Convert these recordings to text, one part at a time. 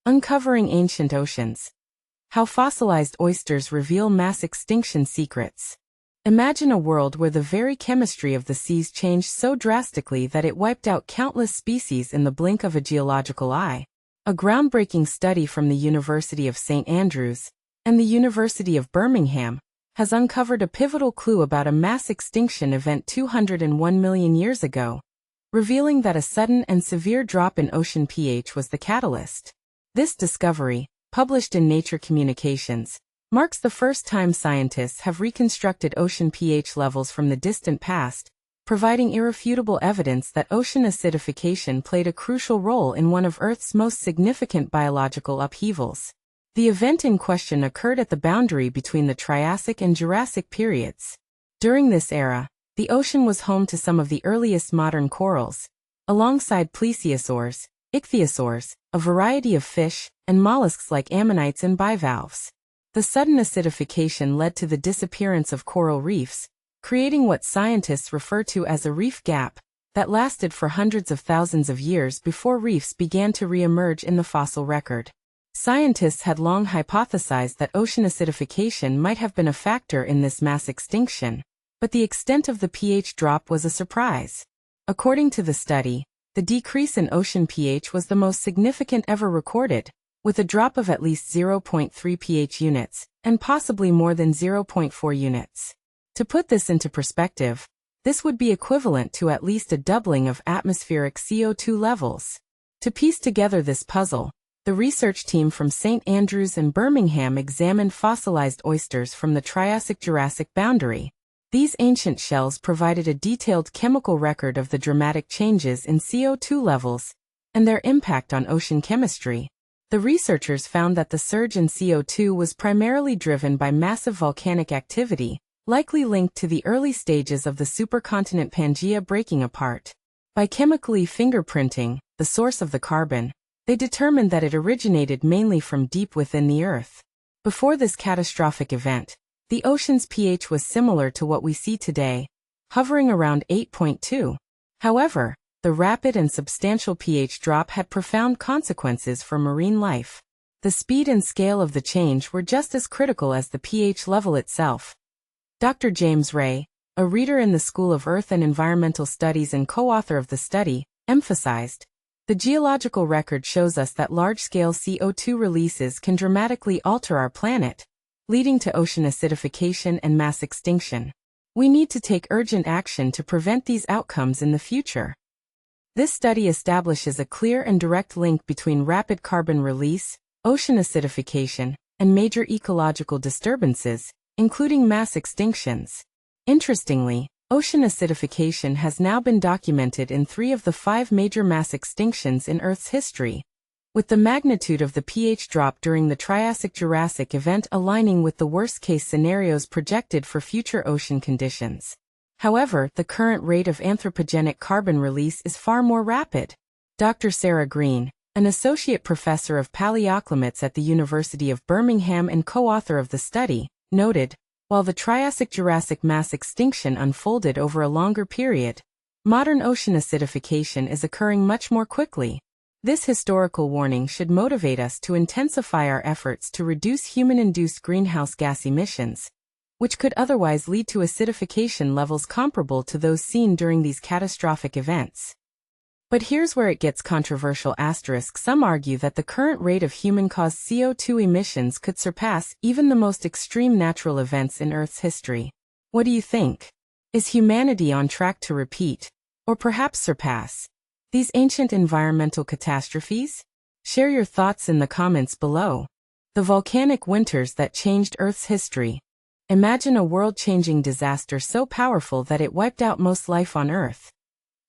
Uncovering Ancient Oceans. How Fossilized Oysters Reveal Mass Extinction Secrets. Imagine a world where the very chemistry of the seas changed so drastically that it wiped out countless species in the blink of a geological eye. A groundbreaking study from the University of St. Andrews and the University of Birmingham has uncovered a pivotal clue about a mass extinction event 201 million years ago, revealing that a sudden and severe drop in ocean pH was the catalyst. This discovery, published in Nature Communications, marks the first time scientists have reconstructed ocean pH levels from the distant past, providing irrefutable evidence that ocean acidification played a crucial role in one of Earth's most significant biological upheavals. The event in question occurred at the boundary between the Triassic and Jurassic periods. During this era, the ocean was home to some of the earliest modern corals, alongside plesiosaurs, ichthyosaurs, a variety of fish, and mollusks like ammonites and bivalves. The sudden acidification led to the disappearance of coral reefs, creating what scientists refer to as a reef gap that lasted for hundreds of thousands of years before reefs began to re-emerge in the fossil record. Scientists had long hypothesized that ocean acidification might have been a factor in this mass extinction, but the extent of the pH drop was a surprise. According to the study, the decrease in ocean pH was the most significant ever recorded, with a drop of at least 0.3 pH units, and possibly more than 0.4 units. To put this into perspective, this would be equivalent to at least a doubling of atmospheric CO2 levels. To piece together this puzzle, the research team from St. Andrews and Birmingham examined fossilized oysters from the Triassic-Jurassic boundary. These ancient shells provided a detailed chemical record of the dramatic changes in CO2 levels and their impact on ocean chemistry. The researchers found that the surge in CO2 was primarily driven by massive volcanic activity, likely linked to the early stages of the supercontinent Pangaea breaking apart. By chemically fingerprinting the source of the carbon, they determined that it originated mainly from deep within the Earth. Before this catastrophic event, the ocean's pH was similar to what we see today, hovering around 8.2. However, the rapid and substantial pH drop had profound consequences for marine life. The speed and scale of the change were just as critical as the pH level itself. Dr. James Ray, a reader in the School of Earth and Environmental Studies and co-author of the study, emphasized, "The geological record shows us that large-scale CO2 releases can dramatically alter our planet, leading to ocean acidification and mass extinction. We need to take urgent action to prevent these outcomes in the future." This study establishes a clear and direct link between rapid carbon release, ocean acidification, and major ecological disturbances, including mass extinctions. Interestingly, ocean acidification has now been documented in 3 of the 5 major mass extinctions in Earth's history, with the magnitude of the pH drop during the Triassic-Jurassic event aligning with the worst-case scenarios projected for future ocean conditions. However, the current rate of anthropogenic carbon release is far more rapid. Dr. Sarah Green, an associate professor of paleoclimates at the University of Birmingham and co-author of the study, noted, "While the Triassic-Jurassic mass extinction unfolded over a longer period, modern ocean acidification is occurring much more quickly. This historical warning should motivate us to intensify our efforts to reduce human-induced greenhouse gas emissions, which could otherwise lead to acidification levels comparable to those seen during these catastrophic events." But here's where it gets controversial. Some argue that the current rate of human-caused CO2 emissions could surpass even the most extreme natural events in Earth's history. What do you think? Is humanity on track to repeat, or perhaps surpass, these ancient environmental catastrophes? Share your thoughts in the comments below. The volcanic winters that changed Earth's history. Imagine a world-changing disaster so powerful that it wiped out most life on Earth.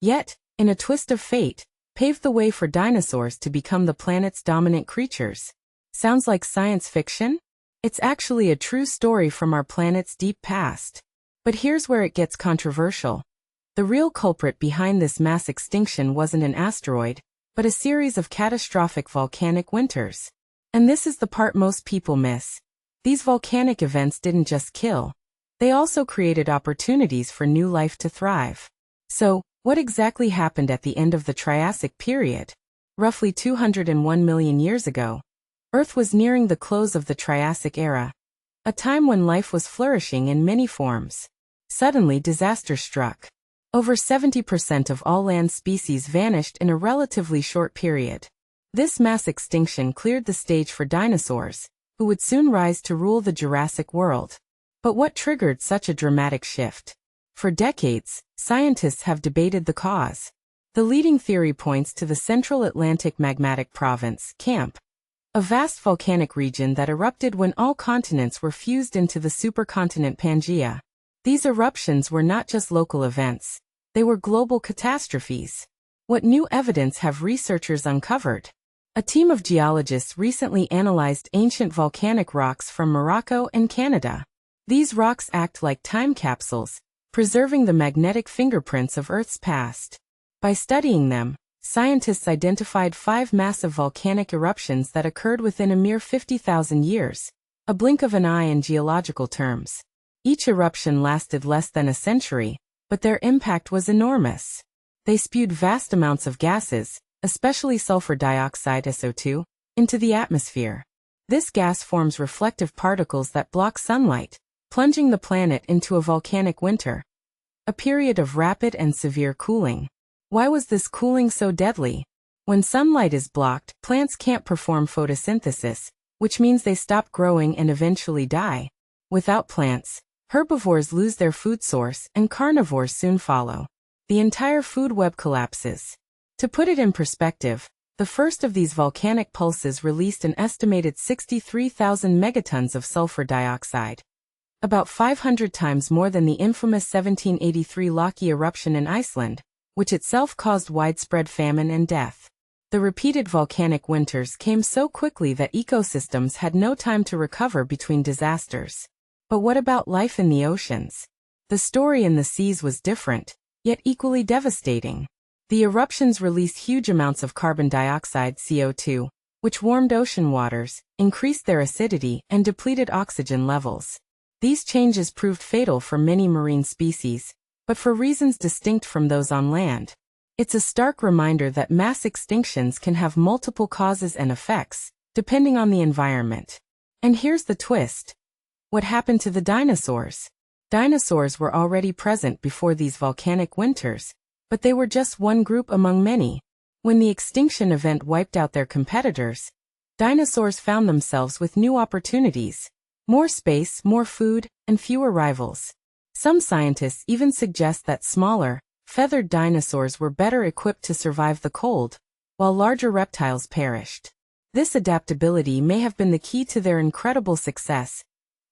Yet, in a twist of fate, paved the way for dinosaurs to become the planet's dominant creatures. Sounds like science fiction? It's actually a true story from our planet's deep past. But here's where it gets controversial. The real culprit behind this mass extinction wasn't an asteroid, but a series of catastrophic volcanic winters. And this is the part most people miss. These volcanic events didn't just kill. They also created opportunities for new life to thrive. So, what exactly happened at the end of the Triassic period? Roughly 201 million years ago, Earth was nearing the close of the Triassic era, a time when life was flourishing in many forms. Suddenly, disaster struck. Over 70% of all land species vanished in a relatively short period. This mass extinction cleared the stage for dinosaurs, who would soon rise to rule the Jurassic world. But what triggered such a dramatic shift? For decades, scientists have debated the cause. The leading theory points to the Central Atlantic Magmatic Province, CAMP, a vast volcanic region that erupted when all continents were fused into the supercontinent Pangaea. These eruptions were not just local events, they were global catastrophes. What new evidence have researchers uncovered? A team of geologists recently analyzed ancient volcanic rocks from Morocco and Canada. These rocks act like time capsules, preserving the magnetic fingerprints of Earth's past. By studying them, scientists identified 5 massive volcanic eruptions that occurred within a mere 50,000 years, a blink of an eye in geological terms. Each eruption lasted less than a century, but their impact was enormous. They spewed vast amounts of gases, especially sulfur dioxide (SO2), into the atmosphere. This gas forms reflective particles that block sunlight, plunging the planet into a volcanic winter, a period of rapid and severe cooling. Why was this cooling so deadly? When sunlight is blocked, plants can't perform photosynthesis, which means they stop growing and eventually die. Without plants, herbivores lose their food source and carnivores soon follow. The entire food web collapses. To put it in perspective, the first of these volcanic pulses released an estimated 63,000 megatons of sulfur dioxide, about 500 times more than the infamous 1783 Laki eruption in Iceland, which itself caused widespread famine and death. The repeated volcanic winters came so quickly that ecosystems had no time to recover between disasters. But what about life in the oceans? The story in the seas was different, yet equally devastating. The eruptions released huge amounts of carbon dioxide (CO2), which warmed ocean waters, increased their acidity, and depleted oxygen levels. These changes proved fatal for many marine species, but for reasons distinct from those on land. It's a stark reminder that mass extinctions can have multiple causes and effects, depending on the environment. And here's the twist. What happened to the dinosaurs? Dinosaurs were already present before these volcanic winters, but they were just one group among many. When the extinction event wiped out their competitors, dinosaurs found themselves with new opportunities. More space, more food, and fewer rivals. Some scientists even suggest that smaller, feathered dinosaurs were better equipped to survive the cold, while larger reptiles perished. This adaptability may have been the key to their incredible success,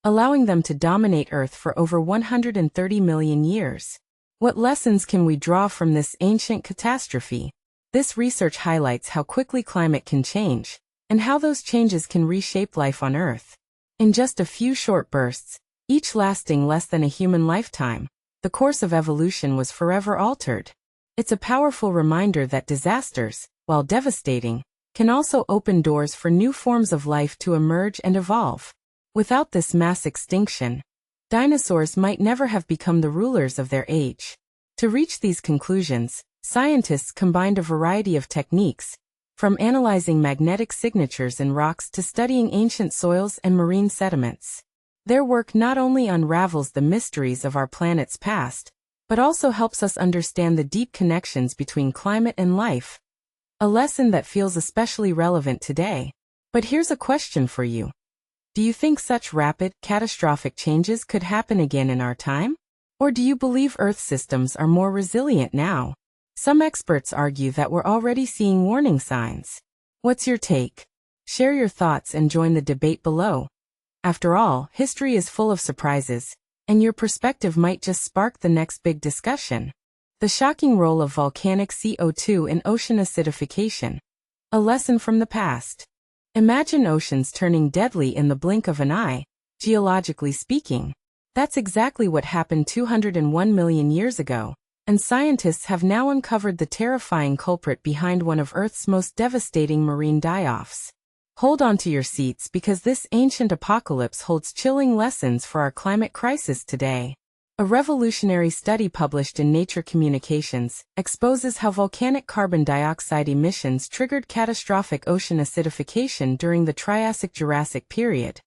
allowing them to dominate Earth for over 130 million years. What lessons can we draw from this ancient catastrophe? This research highlights how quickly climate can change, and how those changes can reshape life on Earth. In just a few short bursts, each lasting less than a human lifetime, the course of evolution was forever altered. It's a powerful reminder that disasters, while devastating, can also open doors for new forms of life to emerge and evolve. Without this mass extinction, dinosaurs might never have become the rulers of their age. To reach these conclusions, scientists combined a variety of techniques, from analyzing magnetic signatures in rocks to studying ancient soils and marine sediments. Their work not only unravels the mysteries of our planet's past, but also helps us understand the deep connections between climate and life. A lesson that feels especially relevant today. But here's a question for you. Do you think such rapid, catastrophic changes could happen again in our time? Or do you believe Earth systems are more resilient now? Some experts argue that we're already seeing warning signs. What's your take? Share your thoughts and join the debate below. After all, history is full of surprises, and your perspective might just spark the next big discussion. The shocking role of volcanic CO2 in ocean acidification. A lesson from the past. Imagine oceans turning deadly in the blink of an eye, geologically speaking. That's exactly what happened 201 million years ago. And scientists have now uncovered the terrifying culprit behind one of Earth's most devastating marine die-offs. Hold on to your seats because this ancient apocalypse holds chilling lessons for our climate crisis today. A revolutionary study published in Nature Communications exposes how volcanic carbon dioxide emissions triggered catastrophic ocean acidification during the Triassic-Jurassic period,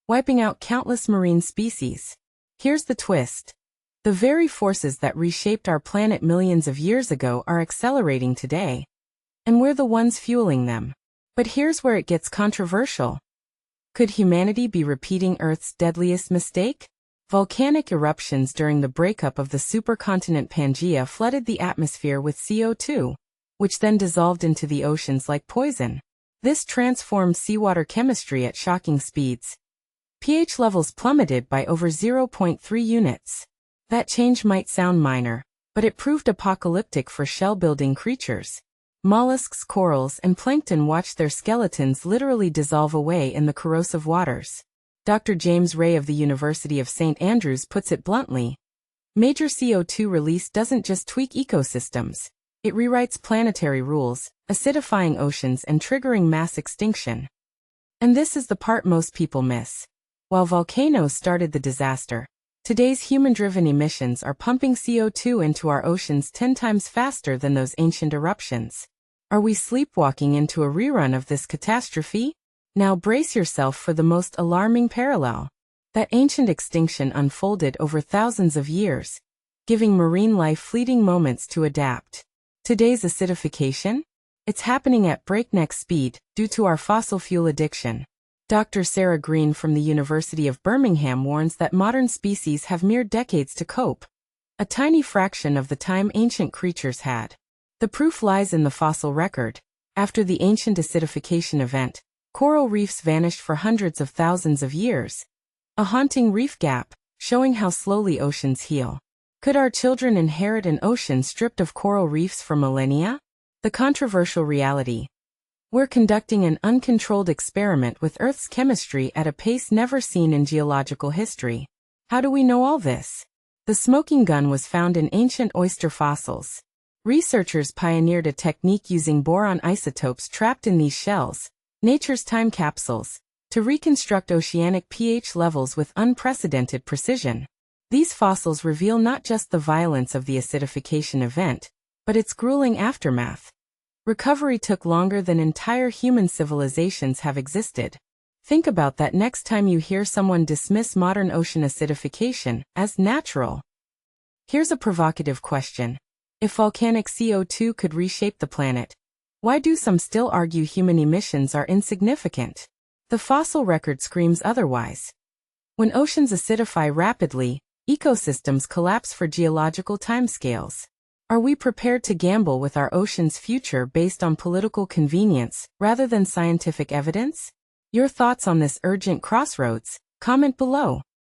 wiping out countless marine species. Here's the twist. The very forces that reshaped our planet millions of years ago are accelerating today, and we're the ones fueling them. But here's where it gets controversial. Could humanity be repeating Earth's deadliest mistake? Volcanic eruptions during the breakup of the supercontinent Pangaea flooded the atmosphere with CO2, which then dissolved into the oceans like poison. This transformed seawater chemistry at shocking speeds. pH levels plummeted by over 0.3 units. That change might sound minor, but it proved apocalyptic for shell-building creatures. Mollusks, corals, and plankton watched their skeletons literally dissolve away in the corrosive waters. Dr. James Ray of the University of St. Andrews puts it bluntly. Major CO2 release doesn't just tweak ecosystems. It rewrites planetary rules, acidifying oceans and triggering mass extinction. And this is the part most people miss. While volcanoes started the disaster, today's human-driven emissions are pumping CO2 into our oceans 10 times faster than those ancient eruptions. Are we sleepwalking into a rerun of this catastrophe? Now brace yourself for the most alarming parallel. That ancient extinction unfolded over thousands of years, giving marine life fleeting moments to adapt. Today's acidification? It's happening at breakneck speed due to our fossil fuel addiction. Dr. Sarah Green from the University of Birmingham warns that modern species have mere decades to cope, a tiny fraction of the time ancient creatures had. The proof lies in the fossil record. After the ancient acidification event, coral reefs vanished for hundreds of thousands of years. A haunting reef gap, showing how slowly oceans heal. Could our children inherit an ocean stripped of coral reefs for millennia? The controversial reality. We're conducting an uncontrolled experiment with Earth's chemistry at a pace never seen in geological history. How do we know all this? The smoking gun was found in ancient oyster fossils. Researchers pioneered a technique using boron isotopes trapped in these shells, nature's time capsules, to reconstruct oceanic pH levels with unprecedented precision. These fossils reveal not just the violence of the acidification event, but its grueling aftermath. Recovery took longer than entire human civilizations have existed. Think about that next time you hear someone dismiss modern ocean acidification as natural. Here's a provocative question. If volcanic CO2 could reshape the planet, why do some still argue human emissions are insignificant? The fossil record screams otherwise. When oceans acidify rapidly, ecosystems collapse for geological timescales. Are we prepared to gamble with our ocean's future based on political convenience rather than scientific evidence? Your thoughts on this urgent crossroads? Comment below.